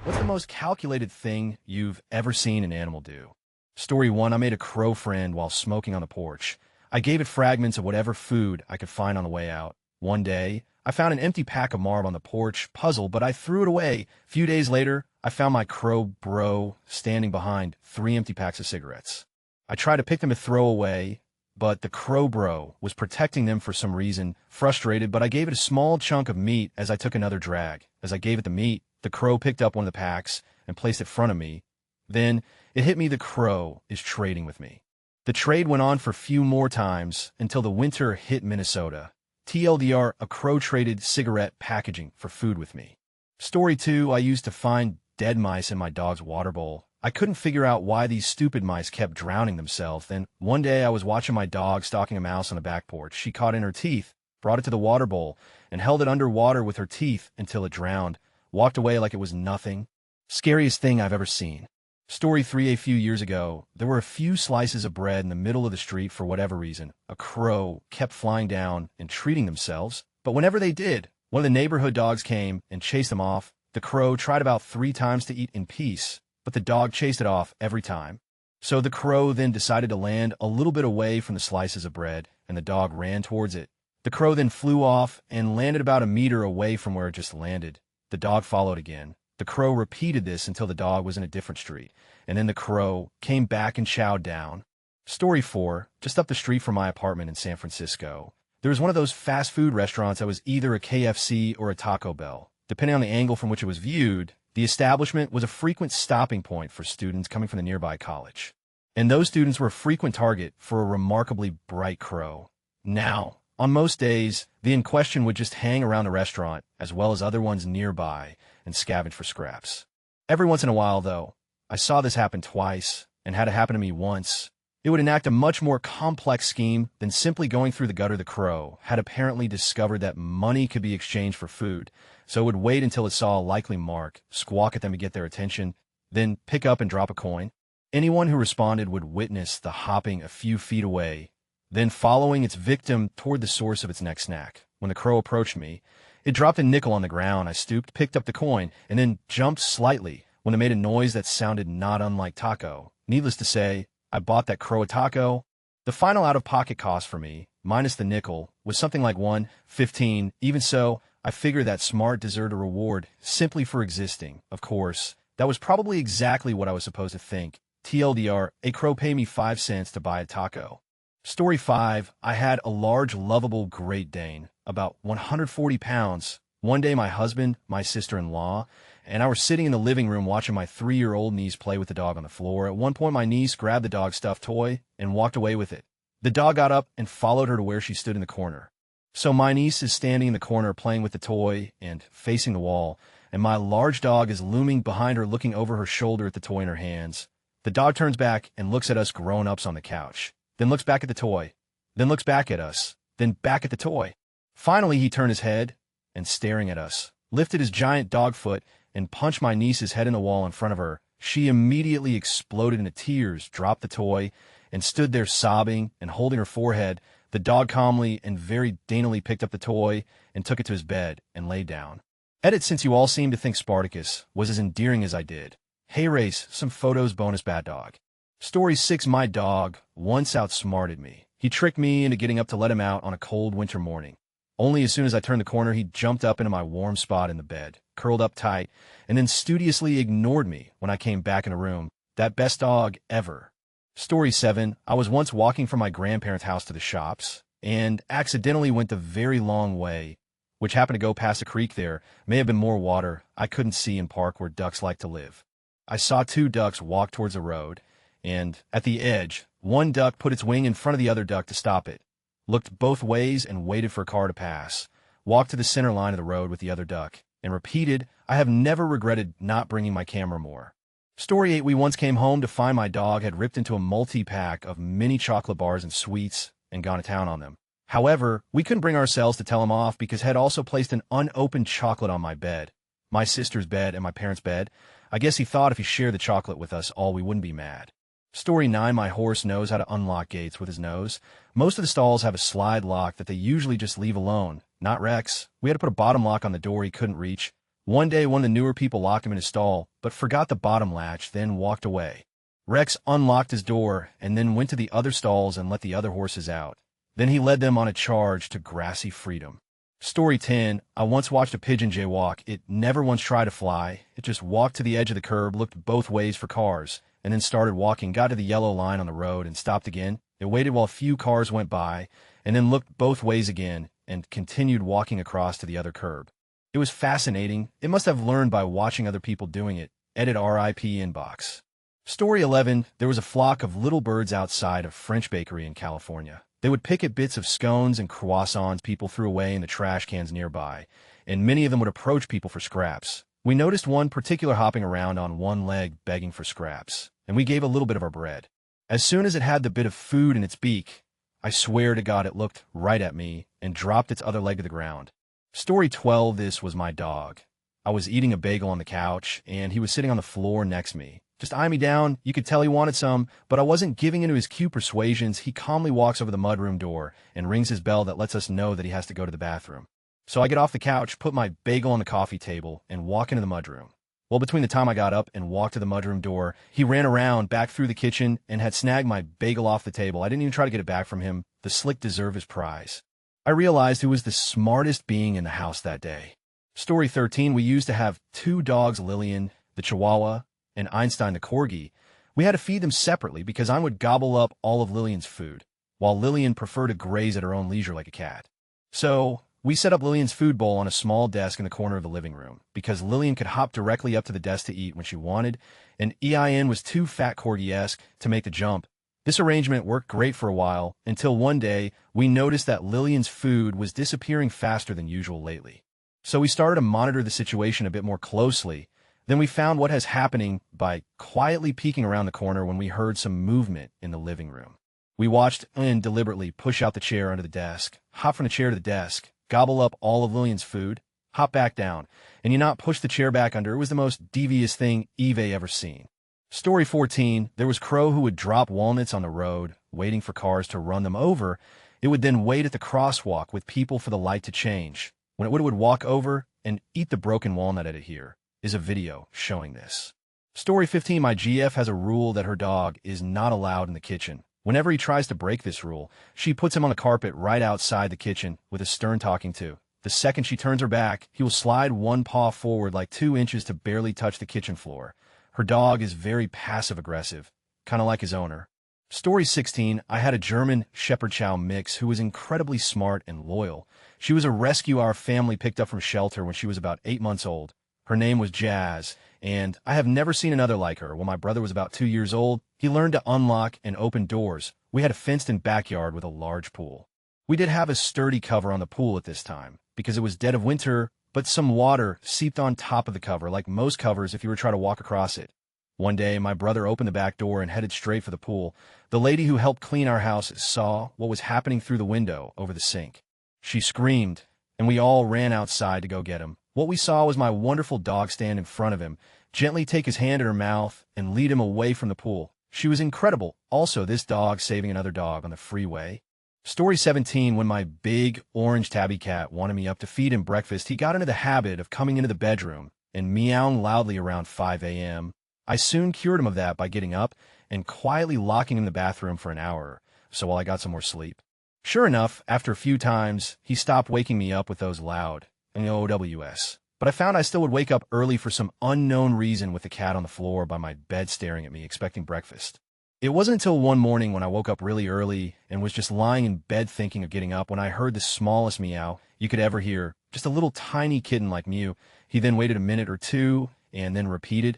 What's the most calculated thing you've ever seen an animal do? Story 1. I made a crow friend while smoking on the porch. I gave it fragments of whatever food I could find on the way out. One day, I found an empty pack of marb on the porch, puzzled, but I threw it away. A few days later, I found my crow bro standing behind 3 empty packs of cigarettes. I tried to pick them to throw away, but the crow bro was protecting them for some reason. Frustrated, but I gave it a small chunk of meat as I took another drag. As I gave it the meat, the crow picked up one of the packs and placed it in front of me. Then it hit me the crow is trading with me. The trade went on for a few more times until the winter hit Minnesota. TLDR, a crow traded cigarette packaging for food with me. Story 2. I used to find dead mice in my dog's water bowl. I couldn't figure out why these stupid mice kept drowning themselves. Then one day I was watching my dog stalking a mouse on the back porch. She caught it in her teeth, brought it to the water bowl, and held it underwater with her teeth until it drowned. Walked away like it was nothing. Scariest thing I've ever seen. Story 3. A few years ago, there were a few slices of bread in the middle of the street for whatever reason. A crow kept flying down and treating themselves, but whenever they did, one of the neighborhood dogs came and chased them off. The crow tried about 3 times to eat in peace, but the dog chased it off every time. So the crow then decided to land a little bit away from the slices of bread, and the dog ran towards it. The crow then flew off and landed about a meter away from where it just landed. The dog followed again. The crow repeated this until the dog was in a different street, and then the crow came back and chowed down. Story 4. Just up the street from my apartment in San Francisco, there was one of those fast food restaurants that was either a KFC or a Taco Bell. Depending on the angle from which it was viewed, the establishment was a frequent stopping point for students coming from the nearby college. And those students were a frequent target for a remarkably bright crow. Now, on most days, the in question would just hang around the restaurant, as well as other ones nearby, and scavenge for scraps. Every once in a while, though, I saw this happen twice, and had it happen to me once. It would enact a much more complex scheme than simply going through the gutter. The crow had apparently discovered that money could be exchanged for food, so it would wait until it saw a likely mark, squawk at them to get their attention, then pick up and drop a coin. Anyone who responded would witness the hopping a few feet away, then following its victim toward the source of its next snack. When the crow approached me, it dropped a nickel on the ground. I stooped, picked up the coin, and then jumped slightly when it made a noise that sounded not unlike taco. Needless to say, I bought that crow a taco. The final out-of-pocket cost for me, minus the nickel, was something like $1.15. Even so, I figured that smart deserved a reward simply for existing. Of course, that was probably exactly what I was supposed to think. TLDR, a crow paid me 5 cents to buy a taco. Story 5. I had a large, lovable Great Dane, about 140 pounds. One day my husband, my sister-in-law, and I were sitting in the living room watching my 3-year-old niece play with the dog on the floor. At one point my niece grabbed the dog's stuffed toy and walked away with it. The dog got up and followed her to where she stood in the corner. So my niece is standing in the corner playing with the toy and facing the wall, and my large dog is looming behind her looking over her shoulder at the toy in her hands. The dog turns back and looks at us grown-ups on the couch, then looks back at the toy, then looks back at us, then back at the toy. Finally, he turned his head and, staring at us, lifted his giant dog foot and punched my niece's head in the wall in front of her. She immediately exploded into tears, dropped the toy, and stood there sobbing and holding her forehead. The dog calmly and very daintily picked up the toy and took it to his bed and lay down. Edit: since you all seem to think Spartacus was as endearing as I did. Hey race, some photos bonus bad dog. Story 6. My dog once outsmarted me. He tricked me into getting up to let him out on a cold winter morning. Only as soon as I turned the corner, he jumped up into my warm spot in the bed, curled up tight, and then studiously ignored me when I came back in the room. That best dog ever. Story 7. I was once walking from my grandparents' house to the shops, and accidentally went the very long way, which happened to go past a creek. There may have been more water I couldn't see in park where ducks like to live. I saw 2 ducks walk towards the road, and at the edge, one duck put its wing in front of the other duck to stop it, looked both ways and waited for a car to pass, walked to the center line of the road with the other duck, and repeated, I have never regretted not bringing my camera more. Story 8. We once came home to find my dog had ripped into a multi-pack of mini chocolate bars and sweets and gone to town on them. However, we couldn't bring ourselves to tell him off because he had also placed an unopened chocolate on my bed, my sister's bed, and my parents' bed. I guess he thought if he shared the chocolate with us all, we wouldn't be mad. Story 9. My horse knows how to unlock gates with his nose. Most of the stalls have a slide lock that they usually just leave alone. Not Rex. We had to put a bottom lock on the door he couldn't reach. One day, one of the newer people locked him in his stall, but forgot the bottom latch, then walked away. Rex unlocked his door and then went to the other stalls and let the other horses out. Then he led them on a charge to grassy freedom. Story 10. I once watched a pigeon jaywalk. It never once tried to fly. It just walked to the edge of the curb, looked both ways for cars, and then started walking, got to the yellow line on the road and stopped again. It waited while a few cars went by, and then looked both ways again and continued walking across to the other curb. It was fascinating. It must have learned by watching other people doing it. Edit RIP inbox. Story 11. There was a flock of little birds outside a French bakery in California. They would pick at bits of scones and croissants people threw away in the trash cans nearby, and many of them would approach people for scraps. We noticed one particular hopping around on one leg begging for scraps, and we gave a little bit of our bread. As soon as it had the bit of food in its beak, I swear to God it looked right at me and dropped its other leg to the ground. Story 12. This was my dog. I was eating a bagel on the couch, and he was sitting on the floor next to me. Just eyeing me down. You could tell he wanted some, but I wasn't giving into his cute persuasions. He calmly walks over the mudroom door and rings his bell that lets us know that he has to go to the bathroom. So I get off the couch, put my bagel on the coffee table, and walk into the mudroom. Well, between the time I got up and walked to the mudroom door, he ran around, back through the kitchen, and had snagged my bagel off the table. I didn't even try to get it back from him. The slick deserved his prize. I realized who was the smartest being in the house that day. Story 13. We used to have two dogs, Lillian, the Chihuahua, and Einstein, the Corgi. We had to feed them separately because I would gobble up all of Lillian's food, while Lillian preferred to graze at her own leisure like a cat. So we set up Lillian's food bowl on a small desk in the corner of the living room because Lillian could hop directly up to the desk to eat when she wanted, and EIN was too fat Corgi-esque to make the jump. This arrangement worked great for a while until one day we noticed that Lillian's food was disappearing faster than usual lately. So we started to monitor the situation a bit more closely. Then we found what was happening by quietly peeking around the corner when we heard some movement in the living room. We watched and deliberately push out the chair under the desk, hop from the chair to the desk, gobble up all of Lillian's food, hop back down, and you not push the chair back under. It was the most devious thing Eve ever seen. Story 14. There was Crow who would drop walnuts on the road, waiting for cars to run them over. It would then wait at the crosswalk with people for the light to change. When it would walk over and eat the broken walnut at it. Here is a video showing this. Story 15. My GF has a rule that her dog is not allowed in the kitchen. Whenever he tries to break this rule, she puts him on the carpet right outside the kitchen with a stern talking to. The second she turns her back, he will slide one paw forward like 2 inches to barely touch the kitchen floor. Her dog is very passive-aggressive, kind of like his owner. Story 16. I had a German Shepherd Chow mix who was incredibly smart and loyal. She was a rescue our family picked up from shelter when she was about 8 months old. Her name was Jazz, and I have never seen another like her. When my brother was about 2 years old, he learned to unlock and open doors. We had a fenced-in backyard with a large pool. We did have a sturdy cover on the pool at this time, because it was dead of winter, but some water seeped on top of the cover, like most covers if you were trying to walk across it. One day, my brother opened the back door and headed straight for the pool. The lady who helped clean our house saw what was happening through the window over the sink. She screamed, and we all ran outside to go get him. What we saw was my wonderful dog stand in front of him, gently take his hand in her mouth, and lead him away from the pool. She was incredible. Also, this dog saving another dog on the freeway. Story 17. When my big orange tabby cat wanted me up to feed him breakfast, he got into the habit of coming into the bedroom and meowing loudly around 5 a.m. I soon cured him of that by getting up and quietly locking him in the bathroom for an hour, so while I got some more sleep. Sure enough, after a few times, he stopped waking me up with those loud OWS. But I found I still would wake up early for some unknown reason with the cat on the floor by my bed staring at me, expecting breakfast. It wasn't until one morning when I woke up really early and was just lying in bed thinking of getting up when I heard the smallest meow you could ever hear, just a little tiny kitten-like mew. He then waited a minute or two and then repeated.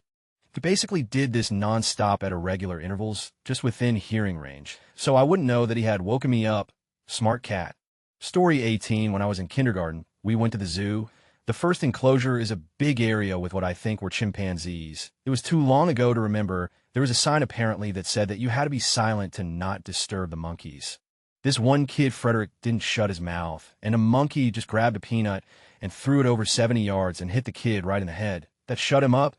He basically did this non-stop at irregular intervals, just within hearing range, so I wouldn't know that he had woken me up. Smart cat. Story 18. When I was in kindergarten, we went to the zoo. The first enclosure is a big area with what I think were chimpanzees. It was too long ago to remember. There was a sign apparently that said that you had to be silent to not disturb the monkeys. This one kid, Frederick, didn't shut his mouth, and a monkey just grabbed a peanut and threw it over 70 yards and hit the kid right in the head. That shut him up.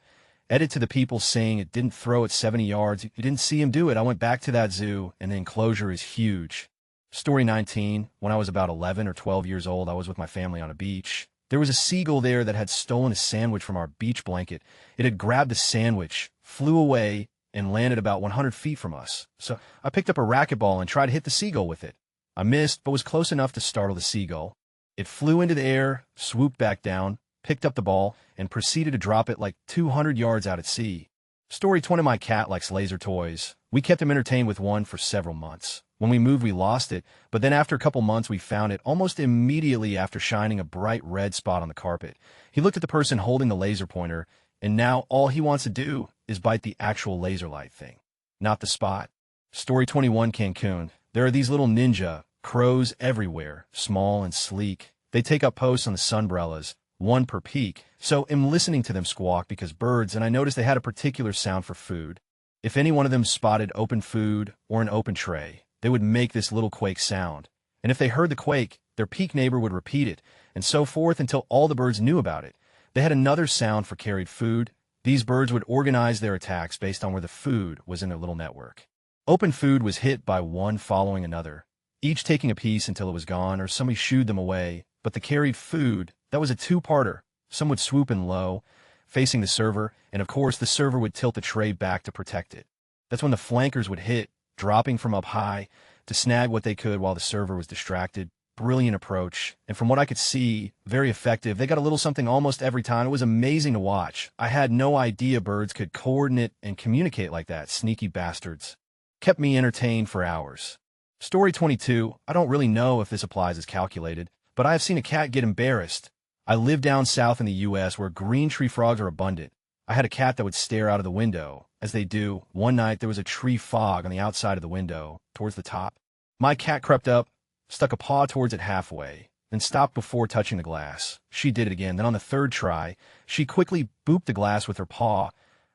Edit to the people saying it didn't throw it 70 yards. You didn't see him do it. I went back to that zoo, and the enclosure is huge. Story 19. When I was about 11 or 12 years old, I was with my family on a beach. There was a seagull there that had stolen a sandwich from our beach blanket. It had grabbed the sandwich, flew away, and landed about 100 feet from us. So I picked up a racquetball and tried to hit the seagull with it. I missed, but was close enough to startle the seagull. It flew into the air, swooped back down, picked up the ball, and proceeded to drop it like 200 yards out at sea. Story 20. My cat likes laser toys. We kept him entertained with one for several months. When we moved, we lost it, but then after a couple months, we found it almost immediately after shining a bright red spot on the carpet. He looked at the person holding the laser pointer, and now all he wants to do is bite the actual laser light thing, not the spot. Story 21. Cancun. There are these little ninja crows everywhere, small and sleek. They take up posts on the sunbrellas, one per peak, so I'm listening to them squawk because birds, and I noticed they had a particular sound for food. If any one of them spotted open food or an open tray, they would make this little quake sound, and if they heard the quake, their peak neighbor would repeat it, and so forth until all the birds knew about it. They had another sound for carried food. These birds would organize their attacks based on where the food was in their little network. Open food was hit by one following another, each taking a piece until it was gone or somebody shooed them away, but the carried food, that was a two-parter. Some would swoop in low, facing the server, and of course the server would tilt the tray back to protect it. That's when the flankers would hit, dropping from up high to snag what they could while the server was distracted. Brilliant approach, and from what I could see, very effective. They got a little something almost every time. It was amazing to watch. I had no idea birds could coordinate and communicate like that. Sneaky bastards. Kept me entertained for hours. Story 22. I don't really know if this applies as calculated, but I have seen a cat get embarrassed. I live down south in the U.S. where green tree frogs are abundant. I had a cat that would stare out of the window, as they do. One night there was a tree frog on the outside of the window, towards the top. My cat crept up, stuck a paw towards it halfway, then stopped before touching the glass. She did it again. Then on the third try, she quickly booped the glass with her paw,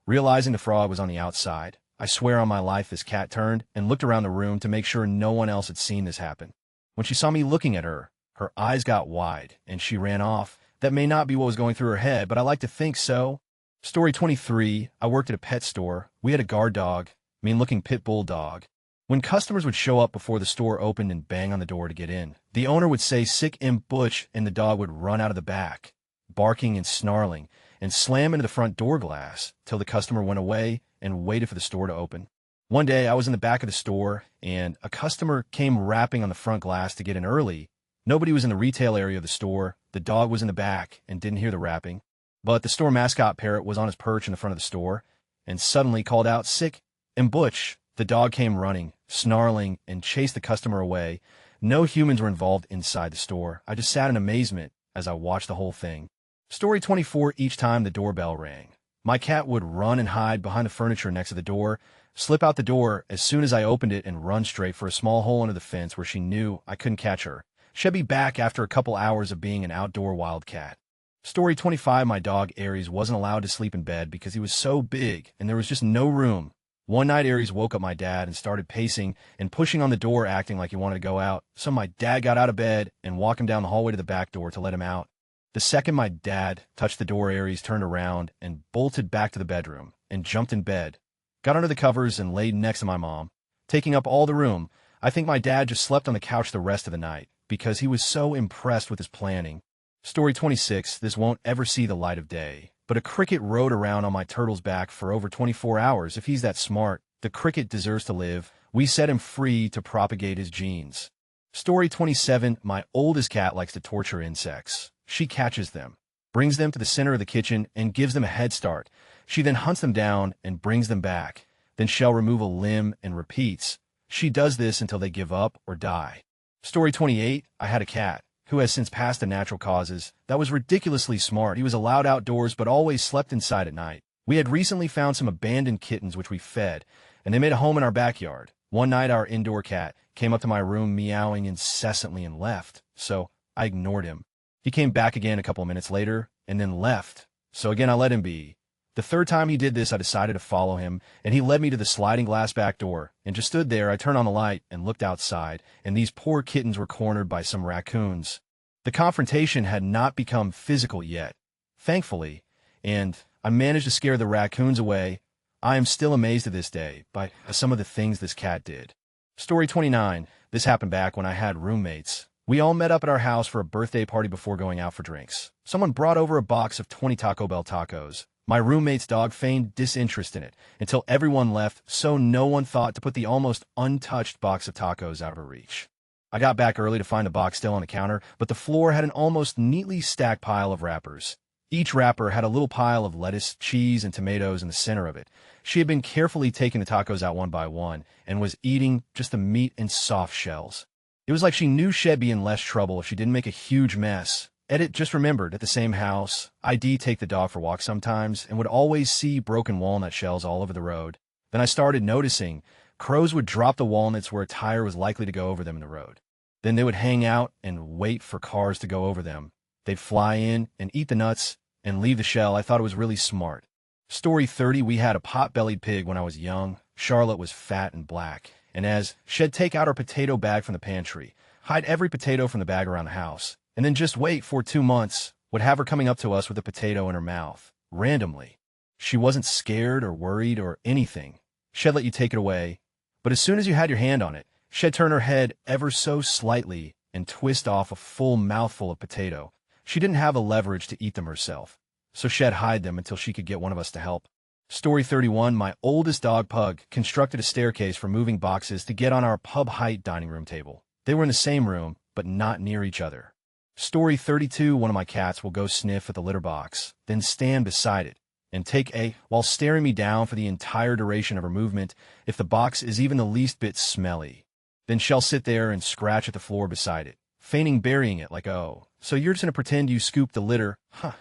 realizing the frog was on the outside. I swear on my life this cat turned and looked around the room to make sure no one else had seen this happen. When she saw me looking at her, her eyes got wide, and she ran off. That may not be what was going through her head, but I like to think so. Story 23. I worked at a pet store. We had a guard dog, mean-looking pit bull dog. When customers would show up before the store opened and bang on the door to get in, the owner would say, "Sick imp butch," and the dog would run out of the back, barking and snarling, and slam into the front door glass till the customer went away and waited for the store to open. One day, I was in the back of the store, and a customer came rapping on the front glass to get in early. Nobody was in the retail area of the store. The dog was in the back and didn't hear the rapping. But the store mascot parrot was on his perch in the front of the store and suddenly called out, "Sick and butch." The dog came running, snarling, and chased the customer away. No humans were involved inside the store. I just sat in amazement as I watched the whole thing. Story 24. Each time the doorbell rang, my cat would run and hide behind the furniture next to the door, slip out the door as soon as I opened it, and run straight for a small hole under the fence where she knew I couldn't catch her. She'd be back after a couple hours of being an outdoor wildcat. Story 25. My dog Aries wasn't allowed to sleep in bed because he was so big and there was just no room. One night Aries woke up my dad and started pacing and pushing on the door, acting like he wanted to go out. So my dad got out of bed and walked him down the hallway to the back door to let him out. The second my dad touched the door, Aries turned around and bolted back to the bedroom and jumped in bed, got under the covers and laid next to my mom, taking up all the room. I think my dad just slept on the couch the rest of the night because he was so impressed with his planning. Story 26. This won't ever see the light of day, but a cricket rode around on my turtle's back for over 24 hours. If he's that smart, the cricket deserves to live. We set him free to propagate his genes. Story 27. My oldest cat likes to torture insects. She catches them, brings them to the center of the kitchen, and gives them a head start. She then hunts them down and brings them back. Then she'll remove a limb and repeats. She does this until they give up or die. Story 28. I had a cat who has since passed to natural causes, that was ridiculously smart. He was allowed outdoors but always slept inside at night. We had recently found some abandoned kittens which we fed, and they made a home in our backyard. One night our indoor cat came up to my room meowing incessantly and left, so I ignored him. He came back again a couple of minutes later and then left, so again I let him be. The third time he did this, I decided to follow him, and he led me to the sliding glass back door, and just stood there. I turned on the light and looked outside, and these poor kittens were cornered by some raccoons. The confrontation had not become physical yet, thankfully, and I managed to scare the raccoons away. I am still amazed to this day by some of the things this cat did. Story 29. This happened back when I had roommates. We all met up at our house for a birthday party before going out for drinks. Someone brought over a box of 20 Taco Bell tacos. My roommate's dog feigned disinterest in it until everyone left, so no one thought to put the almost untouched box of tacos out of her reach. I got back early to find the box still on the counter, but the floor had an almost neatly stacked pile of wrappers. Each wrapper had a little pile of lettuce, cheese, and tomatoes in the center of it. She had been carefully taking the tacos out one by one and was eating just the meat and soft shells. It was like she knew she'd be in less trouble if she didn't make a huge mess. Edit just remembered, at the same house, I'd take the dog for walks sometimes and would always see broken walnut shells all over the road. Then I started noticing crows would drop the walnuts where a tire was likely to go over them in the road. Then they would hang out and wait for cars to go over them. They'd fly in and eat the nuts and leave the shell. I thought it was really smart. Story 30, we had a pot-bellied pig when I was young. Charlotte was fat and black, and as she'd take out her potato bag from the pantry, hide every potato from the bag around the house, and then just wait for 2 months, would have her coming up to us with a potato in her mouth, randomly. She wasn't scared or worried or anything. She'd let you take it away, but as soon as you had your hand on it, she'd turn her head ever so slightly and twist off a full mouthful of potato. She didn't have the leverage to eat them herself, so she'd hide them until she could get one of us to help. Story 31, my oldest dog, Pug, constructed a staircase for moving boxes to get on our pub-height dining room table. They were in the same room, but not near each other. Story 32, one of my cats will go sniff at the litter box, then stand beside it, and take a, while staring me down for the entire duration of her movement, if the box is even the least bit smelly. Then she'll sit there and scratch at the floor beside it, feigning burying it like, oh, so you're just going to pretend you scooped the litter? Huh.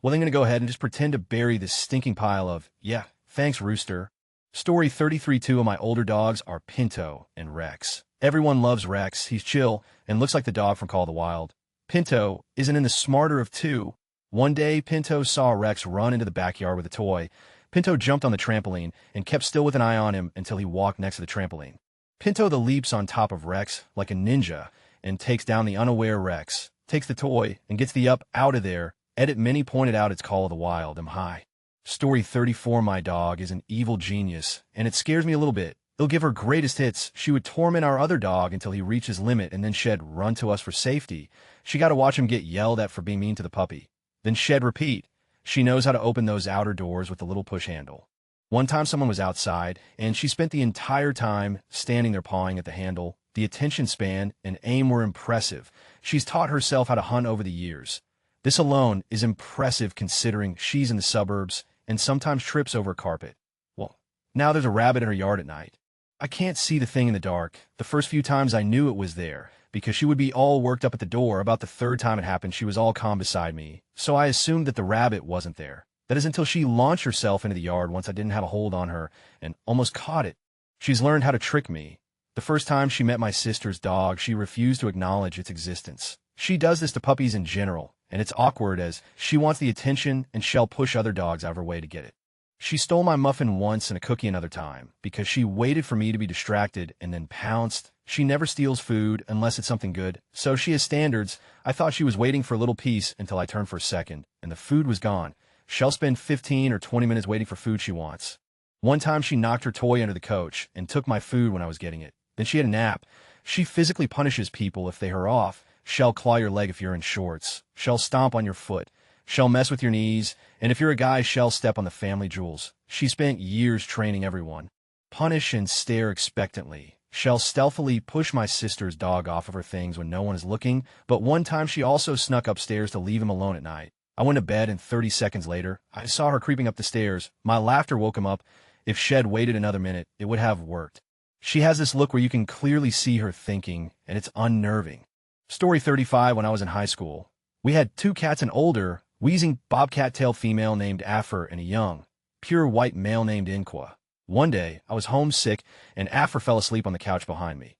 Well, I'm going to go ahead and just pretend to bury this stinking pile of, yeah, thanks, Rooster. Story 33, two of my older dogs are Pinto and Rex. Everyone loves Rex. He's chill and looks like the dog from Call of the Wild. Pinto isn't in the smarter of two. One day, Pinto saw Rex run into the backyard with a toy. Pinto jumped on the trampoline and kept still with an eye on him until he walked next to the trampoline. Pinto leaps on top of Rex like a ninja and takes down the unaware Rex, takes the toy, and gets the up out of there. Edit Minnie pointed out it's Call of the Wild. I'm high. Story 34, my dog is an evil genius, and it scares me a little bit. It'll give her greatest hits. She would torment our other dog until he reached his limit, and then she'd run to us for safety. She got to watch him get yelled at for being mean to the puppy. Then she'd repeat. She knows how to open those outer doors with the little push handle. One time someone was outside, and she spent the entire time standing there pawing at the handle. The attention span and aim were impressive. She's taught herself how to hunt over the years. This alone is impressive considering she's in the suburbs and sometimes trips over carpet. Well, now there's a rabbit in her yard at night. I can't see the thing in the dark. The first few times I knew it was there, because she would be all worked up at the door. About the third time it happened, she was all calm beside me, so I assumed that the rabbit wasn't there. That is until she launched herself into the yard once I didn't have a hold on her and almost caught it. She's learned how to trick me. The first time she met my sister's dog, she refused to acknowledge its existence. She does this to puppies in general, and it's awkward as she wants the attention and she'll push other dogs out of her way to get it. She stole my muffin once and a cookie another time because she waited for me to be distracted and then pounced. She never steals food unless it's something good, so she has standards. I thought she was waiting for a little piece until I turned for a second, and the food was gone. She'll spend 15 or 20 minutes waiting for food she wants. One time she knocked her toy under the coach and took my food when I was getting it. Then she had a nap. She physically punishes people if they are off. She'll claw your leg if you're in shorts. She'll stomp on your foot. She'll mess with your knees, and if you're a guy, she'll step on the family jewels. She spent years training everyone. Punish and stare expectantly. She'll stealthily push my sister's dog off of her things when no one is looking, but one time she also snuck upstairs to leave him alone at night. I went to bed, and 30 seconds later, I saw her creeping up the stairs. My laughter woke him up. If she'd waited another minute, it would have worked. She has this look where you can clearly see her thinking, and it's unnerving. Story 35, when I was in high school, we had 2 cats, an older, wheezing bobcat-tailed female named Affer and a young, pure white male named Inqua. One day, I was homesick, and Affer fell asleep on the couch behind me,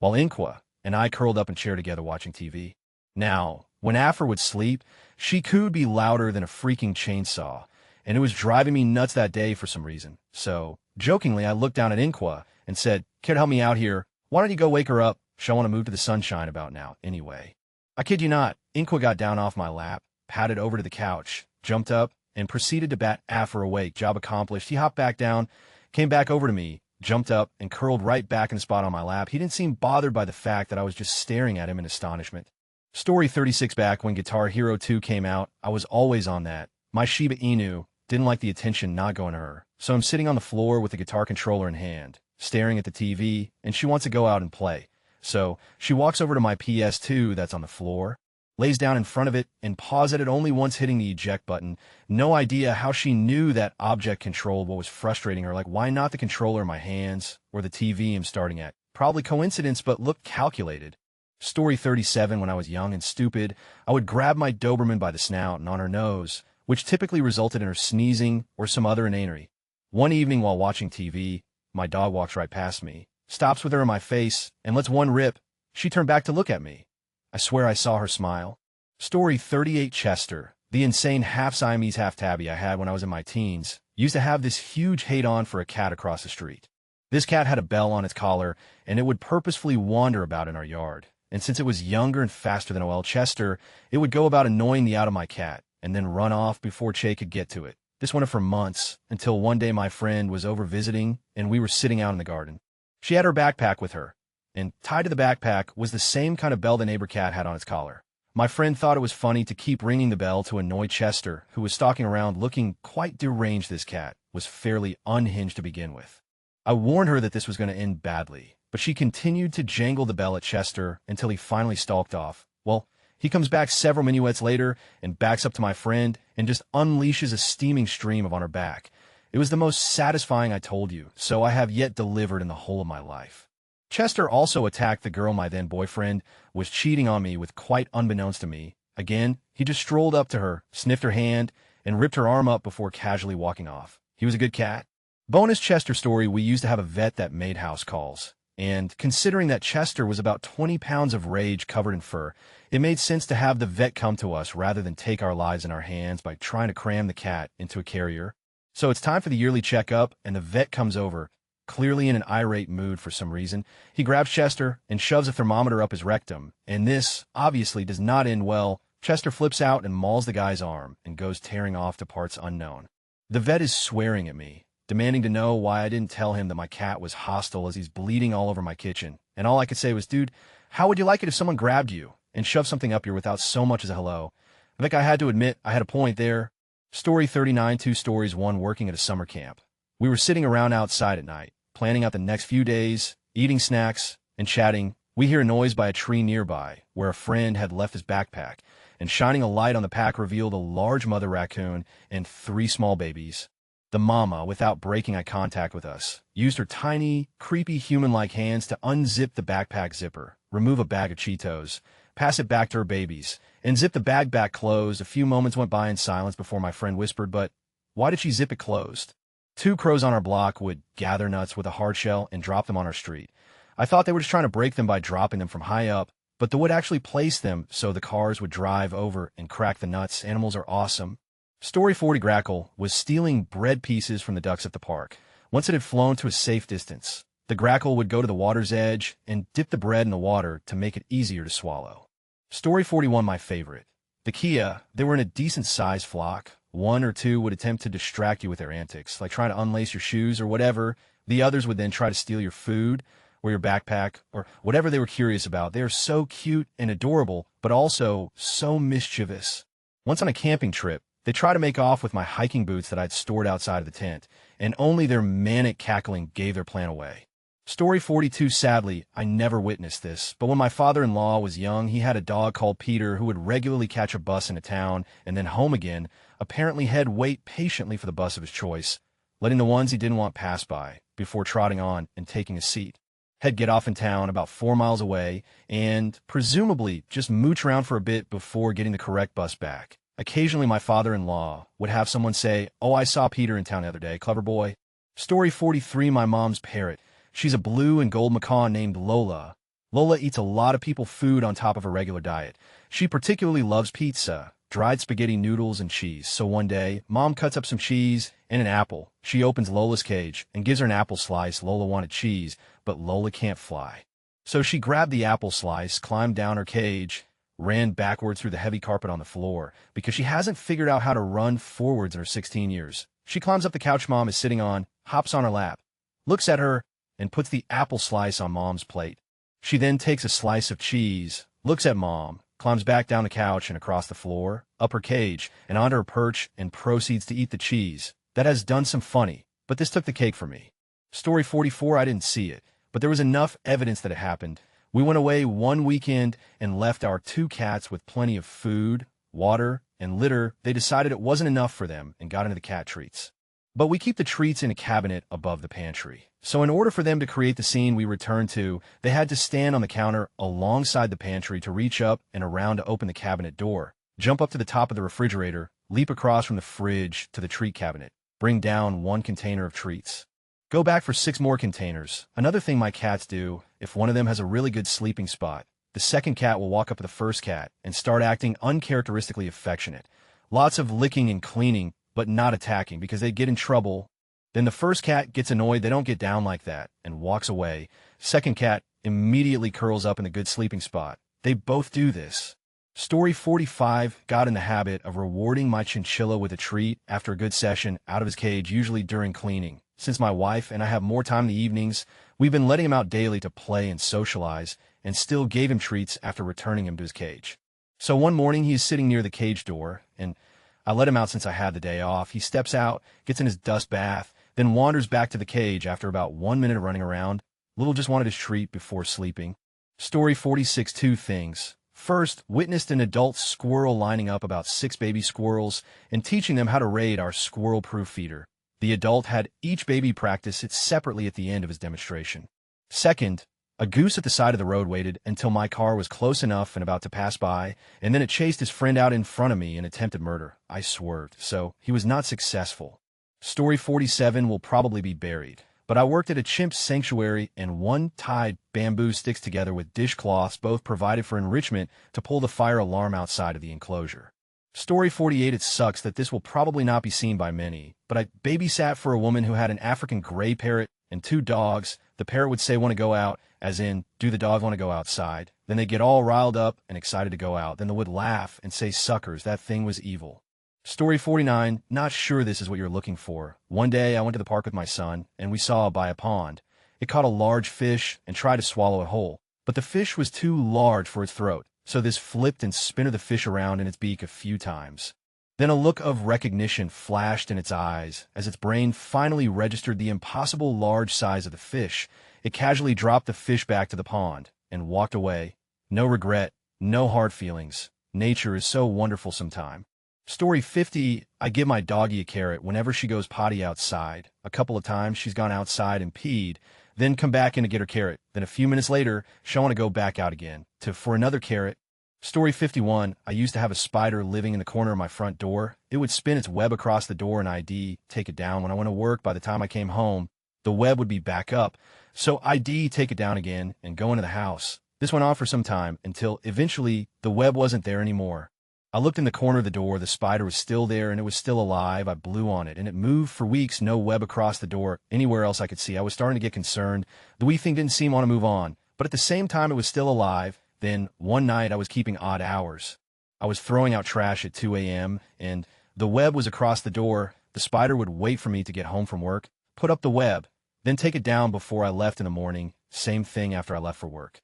while Inqua and I curled up in a chair together watching TV. Now, when Affer would sleep, she could be louder than a freaking chainsaw, and it was driving me nuts that day for some reason. So, jokingly, I looked down at Inqua and said, "Care to help me out here? Why don't you go wake her up? She'll want to move to the sunshine about now, anyway." I kid you not, Inqua got down off my lap, padded over to the couch, jumped up, and proceeded to bat Affer awake. Job accomplished. He hopped back down, came back over to me, jumped up, and curled right back in the spot on my lap. He didn't seem bothered by the fact that I was just staring at him in astonishment. Story 36. Back when Guitar Hero 2 came out, I was always on that. My Shiba Inu didn't like the attention not going to her, so I'm sitting on the floor with the guitar controller in hand, staring at the TV, and she wants to go out and play. So she walks over to my PS2 that's on the floor, lays down in front of it, and paws at it only once hitting the eject button. No idea how she knew that object controlled what was frustrating her, like why not the controller in my hands or the TV I'm starting at. Probably coincidence, but looked calculated. Story 37. When I was young and stupid, I would grab my Doberman by the snout and on her nose, which typically resulted in her sneezing or some other inanity. One evening while watching TV, my dog walks right past me, stops with her in my face, and lets one rip. She turned back to look at me. I swear I saw her smile. Story 38. Chester, the insane half-Siamese half-tabby I had when I was in my teens, used to have this huge hate-on for a cat across the street. This cat had a bell on its collar, and it would purposefully wander about in our yard. And since it was younger and faster than OL Chester, it would go about annoying the out of my cat, and then run off before Che could get to it. This went on for months, until one day my friend was over visiting, and we were sitting out in the garden. She had her backpack with her, and tied to the backpack was the same kind of bell the neighbor cat had on its collar. My friend thought it was funny to keep ringing the bell to annoy Chester, who was stalking around looking quite deranged. This cat was fairly unhinged to begin with. I warned her that this was going to end badly, but she continued to jangle the bell at Chester until he finally stalked off. Well, he comes back several minuets later and backs up to my friend and just unleashes a steaming stream of on her back. It was the most satisfying, I told you, so I have yet delivered in the whole of my life. Chester also attacked the girl my then boyfriend was cheating on me with, quite unbeknownst to me. Again, he just strolled up to her, sniffed her hand, and ripped her arm up before casually walking off. He was a good cat. Bonus Chester story. We used to have a vet that made house calls. And considering that Chester was about 20 pounds of rage covered in fur, it made sense to have the vet come to us rather than take our lives in our hands by trying to cram the cat into a carrier. So it's time for the yearly checkup, and the vet comes over, clearly in an irate mood for some reason. He grabs Chester and shoves a thermometer up his rectum, and this obviously does not end well. Chester flips out and mauls the guy's arm and goes tearing off to parts unknown. The vet is swearing at me, demanding to know why I didn't tell him that my cat was hostile as he's bleeding all over my kitchen. And all I could say was, dude, how would you like it if someone grabbed you and shoved something up here without so much as a hello? I think I had to admit I had a point there. Story 39. 2 stories. 1. Working at a summer camp. We were sitting around outside at night, planning out the next few days, eating snacks, and chatting. We hear a noise by a tree nearby, where a friend had left his backpack, and shining a light on the pack revealed a large mother raccoon and 3 small babies. The mama, without breaking eye contact with us, used her tiny, creepy human-like hands to unzip the backpack zipper, remove a bag of Cheetos, pass it back to her babies, and zip the bag back closed. A few moments went by in silence before my friend whispered, "But why did she zip it closed?" 2 crows on our block would gather nuts with a hard shell and drop them on our street. I thought they were just trying to break them by dropping them from high up, but they would actually place them so the cars would drive over and crack the nuts. Animals are awesome. Story 40. Grackle was stealing bread pieces from the ducks at the park. Once it had flown to a safe distance, the grackle would go to the water's edge and dip the bread in the water to make it easier to swallow. Story 41. My favorite. The Kia, they were in a decent-sized flock. 1 or 2 would attempt to distract you with their antics, like trying to unlace your shoes or whatever. The others would then try to steal your food or your backpack or whatever they were curious about. They are so cute and adorable, but also so mischievous. Once on a camping trip, they tried to make off with my hiking boots that I'd stored outside of the tent, and only their manic cackling gave their plan away. Story 42. Sadly, I never witnessed this, but when my father-in-law was young, he had a dog called Peter who would regularly catch a bus into town and then home again. Apparently he'd wait patiently for the bus of his choice, letting the ones he didn't want pass by before trotting on and taking a seat. He'd get off in town about 4 miles away and, presumably, just mooch around for a bit before getting the correct bus back. Occasionally, my father-in-law would have someone say, "Oh, I saw Peter in town the other day. Clever boy." Story 43. My mom's parrot. She's a blue and gold macaw named Lola. Lola eats a lot of people's food on top of her regular diet. She particularly loves pizza, dried spaghetti noodles, and cheese. So one day, Mom cuts up some cheese and an apple. She opens Lola's cage and gives her an apple slice. Lola wanted cheese, but Lola can't fly. So she grabbed the apple slice, climbed down her cage, ran backwards through the heavy carpet on the floor because she hasn't figured out how to run forwards in her 16 years. She climbs up the couch Mom is sitting on, hops on her lap, looks at her, and puts the apple slice on Mom's plate. She then takes a slice of cheese, looks at Mom, climbs back down the couch and across the floor, up her cage, and onto her perch, and proceeds to eat the cheese. That has done some funny, but this took the cake for me. Story 44, I didn't see it, but there was enough evidence that it happened. We went away one weekend and left our 2 cats with plenty of food, water, and litter. They decided it wasn't enough for them and got into the cat treats. But we keep the treats in a cabinet above the pantry. So in order for them to create the scene we returned to, they had to stand on the counter alongside the pantry to reach up and around to open the cabinet door, jump up to the top of the refrigerator, leap across from the fridge to the treat cabinet, bring down 1 container of treats. Go back for 6 more containers. Another thing my cats do, if one of them has a really good sleeping spot, the second cat will walk up to the first cat and start acting uncharacteristically affectionate. Lots of licking and cleaning, but not attacking because they get in trouble. Then the first cat gets annoyed they don't get down like that and walks away. Second cat immediately curls up in the good sleeping spot. They both do this. Story 45, got in the habit of rewarding my chinchilla with a treat after a good session out of his cage, usually during cleaning. Since my wife and I have more time in the evenings, we've been letting him out daily to play and socialize, and still gave him treats after returning him to his cage. So one morning he is sitting near the cage door, and I let him out since I had the day off. He steps out, gets in his dust bath, then wanders back to the cage after about 1 minute of running around. Little just wanted his treat before sleeping. Story 46, 2 things. First, witnessed an adult squirrel lining up about 6 baby squirrels and teaching them how to raid our squirrel-proof feeder. The adult had each baby practice it separately at the end of his demonstration. Second, a goose at the side of the road waited until my car was close enough and about to pass by, and then it chased his friend out in front of me and attempted murder. I swerved, so he was not successful. Story 47 will probably be buried, but I worked at a chimp sanctuary, and one tied bamboo sticks together with dishcloths, both provided for enrichment, to pull the fire alarm outside of the enclosure. Story 48, it sucks that this will probably not be seen by many, but I babysat for a woman who had an African gray parrot and 2 dogs. The parrot would say, "Want to go out," as in, "Do the dog want to go outside?" Then they'd get all riled up and excited to go out. Then they would laugh and say, "Suckers, that thing was evil." Story 49, not sure this is what you're looking for. One day I went to the park with my son, and we saw by a pond. It caught a large fish and tried to swallow it whole, but the fish was too large for its throat, so this flipped and spun the fish around in its beak a few times. Then a look of recognition flashed in its eyes as its brain finally registered the impossible large size of the fish. It casually dropped the fish back to the pond and walked away. No regret, no hard feelings. Nature is so wonderful sometime. Story 50, I give my doggie a carrot whenever she goes potty outside. A couple of times she's gone outside and peed, then come back in to get her carrot. Then a few minutes later, she'll want to go back out again for another carrot. Story 51, I used to have a spider living in the corner of my front door. It would spin its web across the door and I'd take it down. When I went to work, by the time I came home, the web would be back up. So I'd take it down again and go into the house. This went on for some time until eventually the web wasn't there anymore. I looked in the corner of the door. The spider was still there and it was still alive. I blew on it and it moved for weeks. No web across the door anywhere else I could see. I was starting to get concerned. The wee thing didn't seem to want to move on, but at the same time it was still alive. Then one night I was keeping odd hours. I was throwing out trash at 2 a.m. and the web was across the door. The spider would wait for me to get home from work, put up the web, then take it down before I left in the morning. Same thing after I left for work.